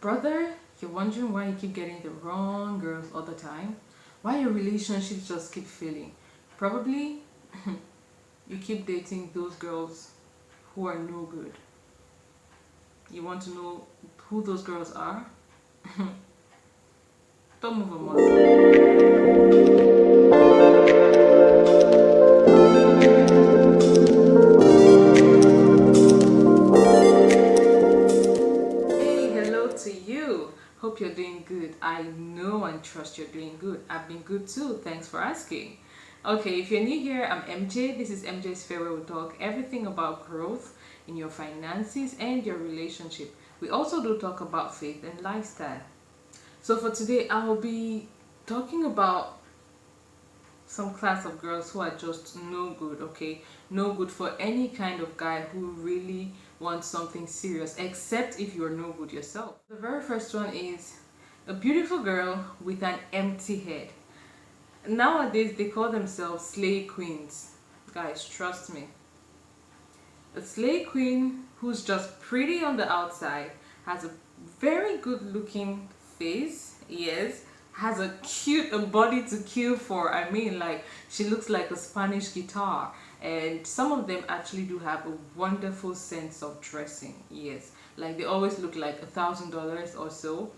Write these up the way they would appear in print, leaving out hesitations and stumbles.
Brother, you're wondering why you keep getting the wrong girls all the time? Why your relationships just keep failing? Probably you keep dating those girls who are no good. You want to know who those girls are? Don't move a muscle. Hey, hello to you. Hope you're doing good. I know and trust you're doing good. I've been good too. Thanks for asking. Okay, if you're new here, I'm MJ. This is MJ's Fair We'll Talk everything about growth in your finances and your relationship. We also do talk about faith and lifestyle. So for today, I will be talking about some class of girls who are just no good, okay? No good for any kind of guy who really wants something serious, except if you're no good yourself. The very first one is a beautiful girl with an empty head. Nowadays, they call themselves slay queens. Guys, trust me. A slay queen who's just pretty on the outside, has a very good looking face, yes, has a body to kill for. I mean, like, she looks like a Spanish guitar, and some of them actually do have a wonderful sense of dressing, yes, like they always look like $1,000 or so,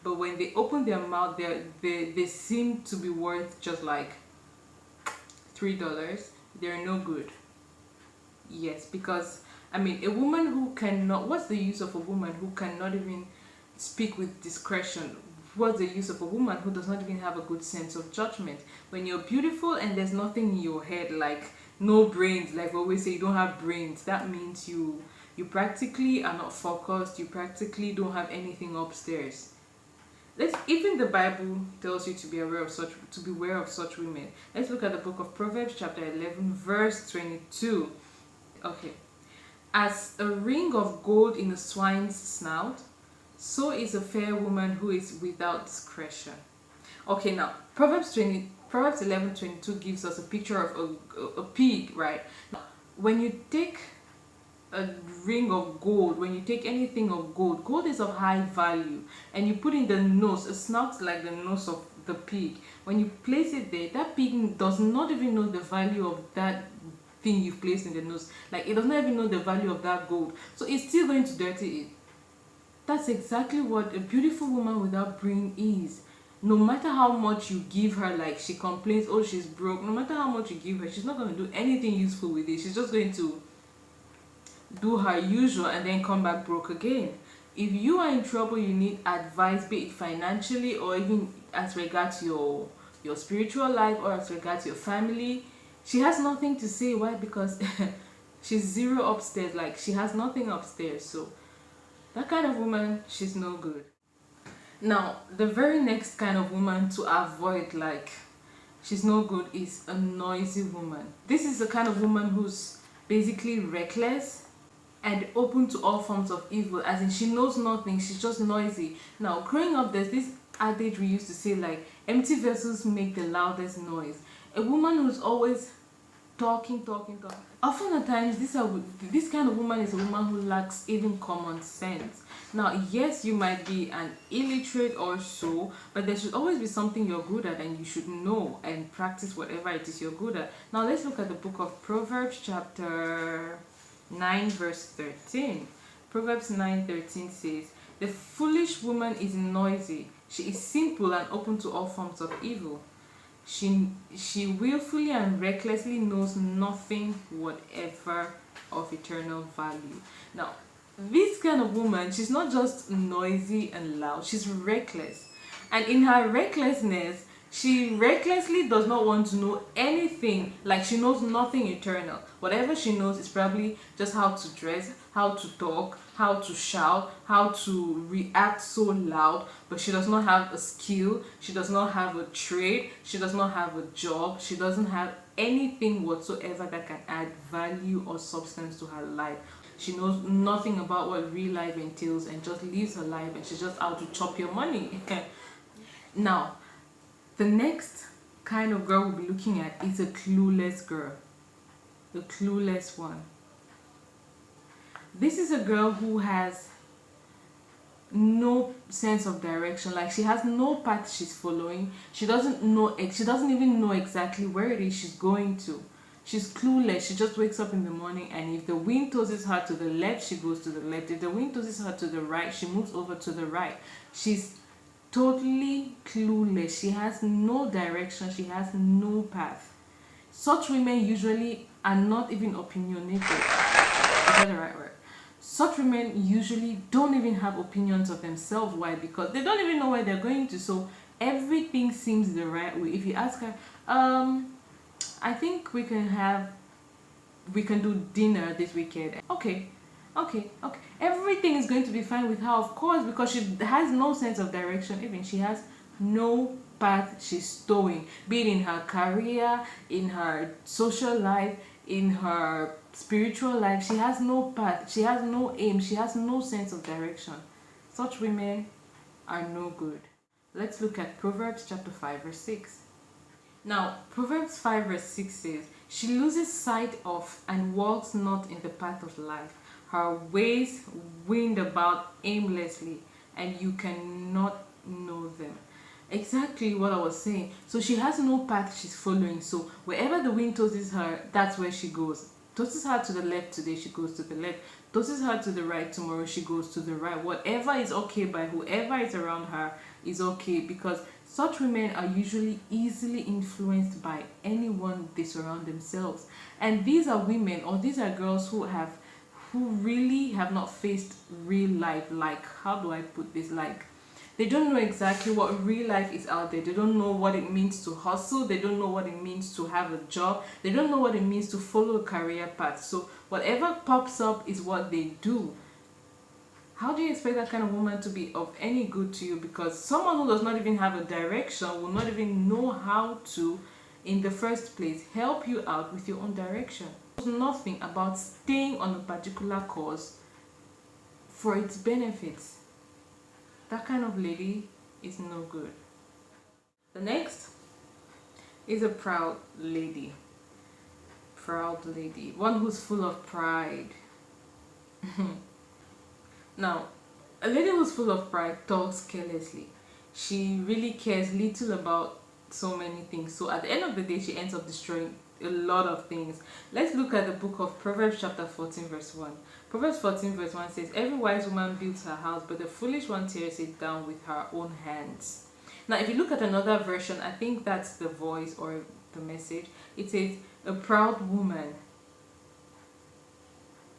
but when they open their mouth, they seem to be worth just like $3. They're no good. Yes, because I mean, a woman who cannot, what's the use of a woman who cannot even speak with discretion? What's the use of a woman who does not even have a good sense of judgment? When you're beautiful and there's nothing in your head, like no brains, like we always say, you don't have brains, that means you practically are not focused, you practically don't have anything upstairs. Even the Bible tells you to be aware of such women. Let's look at the book of Proverbs chapter 11 verse 22. Okay. As a ring of gold in a swine's snout, so is a fair woman who is without discretion. Okay, now Proverbs 11:22 gives us a picture of a pig, right? When you take a ring of gold, when you take anything of gold, gold is of high value, and you put in the nose, a snout like the nose of the pig. When you place it there, that pig does not even know the value of that thing you've placed in the nose. Like, it does not even know the value of that gold, so it's still going to dirty it. That's exactly what a beautiful woman without brain is. No matter how much you give her, like she complains, oh she's broke, no matter how much you give her, she's not going to do anything useful with it. She's just going to do her usual and then come back broke again. If you are in trouble, you need advice, be it financially or even as regards your spiritual life or as regards your family, she has nothing to say. Why? Because she's zero upstairs, like she has nothing upstairs. So that kind of woman, she's no good. Now, the very next kind of woman to avoid, like she's no good, is a noisy woman. This is the kind of woman who's basically reckless and open to all forms of evil, as in she knows nothing, she's just noisy. Now, growing up, there's this adage we used to say, like, empty vessels make the loudest noise. A woman who's always talking. Often at times, this kind of woman is a woman who lacks even common sense. Now, yes, you might be an illiterate or so, but there should always be something you're good at, and you should know and practice whatever it is you're good at. Now, let's look at the book of Proverbs chapter 9 verse 13. Proverbs 9:13 says, "The foolish woman is noisy. She is simple and open to all forms of evil. She willfully and recklessly knows nothing whatever of eternal value." Now, this kind of woman, she's not just noisy and loud, she's reckless. And in her recklessness, she recklessly does not want to know anything. Like, she knows nothing eternal. Whatever she knows is probably just how to dress, how to talk, how to shout, how to react so loud, but she does not have a skill, she does not have a trade, she does not have a job, she doesn't have anything whatsoever that can add value or substance to her life. She knows nothing about what real life entails and just lives her life, and she's just out to chop your money. Now, the next kind of girl we'll be looking at is a clueless girl. The clueless one. This is a girl who has no sense of direction. Like she has no path she's following. She doesn't know, she doesn't even know exactly where it is she's going to. She's clueless. She just wakes up in the morning, and if the wind tosses her to the left, she goes to the left. If the wind tosses her to the right, she moves over to the right. She's totally clueless. She has no direction. She has no path. Such women usually are not even opinionated. Is that the right word? Such women usually don't even have opinions of themselves. Why? Because they don't even know where they're going to. So everything seems the right way. If you ask her, I think we can do dinner this weekend. Okay. Everything is going to be fine with her, of course, because she has no sense of direction. Even she has no path she's stowing, be it in her career, in her social life, in her spiritual life. She has no path. She has no aim. She has no sense of direction. Such women are no good. Let's look at Proverbs chapter 5 verse 6. Now, Proverbs 5 verse 6 says, "She loses sight of and walks not in the path of life. Her ways wind about aimlessly, and you cannot know them." Exactly what I was saying. So she has no path she's following. So wherever the wind tosses her, that's where she goes. Tosses her to the left today, she goes to the left. Tosses her to the right tomorrow, she goes to the right. Whatever is okay by whoever is around her is okay, because such women are usually easily influenced by anyone they surround themselves. And these are women, or these are girls who really have not faced real life. Like, how do I put this? Like, they don't know exactly what real life is out there. They don't know what it means to hustle. They don't know what it means to have a job. They don't know what it means to follow a career path. So whatever pops up is what they do. How do you expect that kind of woman to be of any good to you? Because someone who does not even have a direction will not even know how to, in the first place, help you out with your own direction. There's nothing about staying on a particular course for its benefits. That kind of lady is no good. The next is a proud lady. Proud lady. One who's full of pride. Now, a lady who's full of pride talks carelessly. She really cares little about so many things. So at the end of the day, she ends up destroying a lot of things. Let's look at the book of Proverbs chapter 14 verse 1. Proverbs 14 verse 1 says, "Every wise woman builds her house, but the foolish one tears it down with her own hands." Now, if you look at another version, I think that's the Voice or the Message, it says, "A proud woman."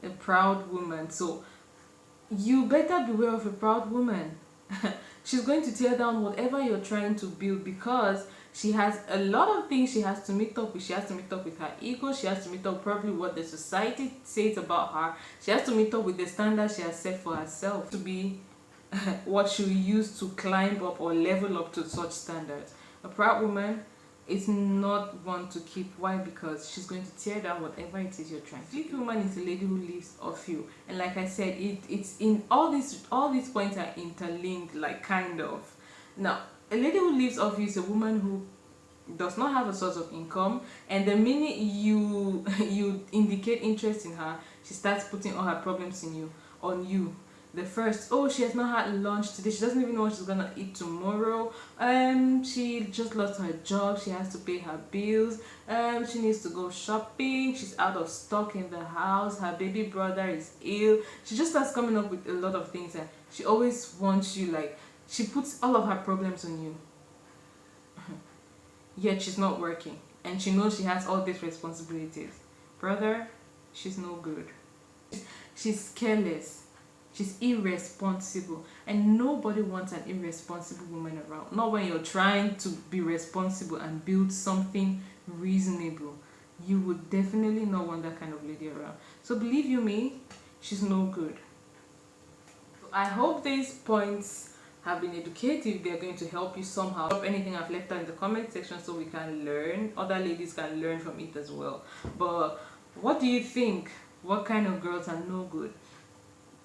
A proud woman. So you better beware of a proud woman. She's going to tear down whatever you're trying to build, because she has a lot of things she has to meet up with. She has to meet up with her ego. She has to meet up probably what the society says about her. She has to meet up with the standards she has set for herself to be what she will use to climb up or level up to such standards. A proud woman is not one to keep. Why? Because she's going to tear down whatever it is you're trying. Sleepy woman is a lady who lives off you, and like I said, it's in all these points are interlinked, like, kind of. Now, a lady who lives off you is a woman who does not have a source of income, and the minute you indicate interest in her, she starts putting all her problems on you. The first, oh, she has not had lunch today, she doesn't even know what she's gonna eat tomorrow, she just lost her job, she has to pay her bills, she needs to go shopping, she's out of stock in the house, her baby brother is ill. She just starts coming up with a lot of things, and she always wants you, like, she puts all of her problems on you. Yet she's not working, and she knows she has all these responsibilities. Brother, she's no good. She's careless. She's irresponsible, and nobody wants an irresponsible woman around. Not when you're trying to be responsible and build something reasonable. You would definitely not want that kind of lady around. So believe you me, she's no good. So I hope these points have been educative. They're going to help you somehow. Drop anything I've left out in the comment section so we can learn. Other ladies can learn from it as well. But what do you think? What kind of girls are no good?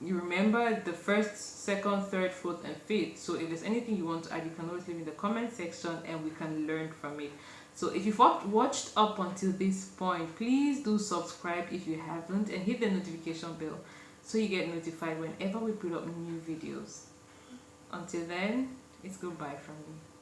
You remember the first, second, third, fourth, and fifth. So if there's anything you want to add, you can always leave in the comment section and we can learn from it. So if you've watched up until this point, please do subscribe if you haven't, and hit the notification bell so you get notified whenever we put up new videos. Until then, it's goodbye from me.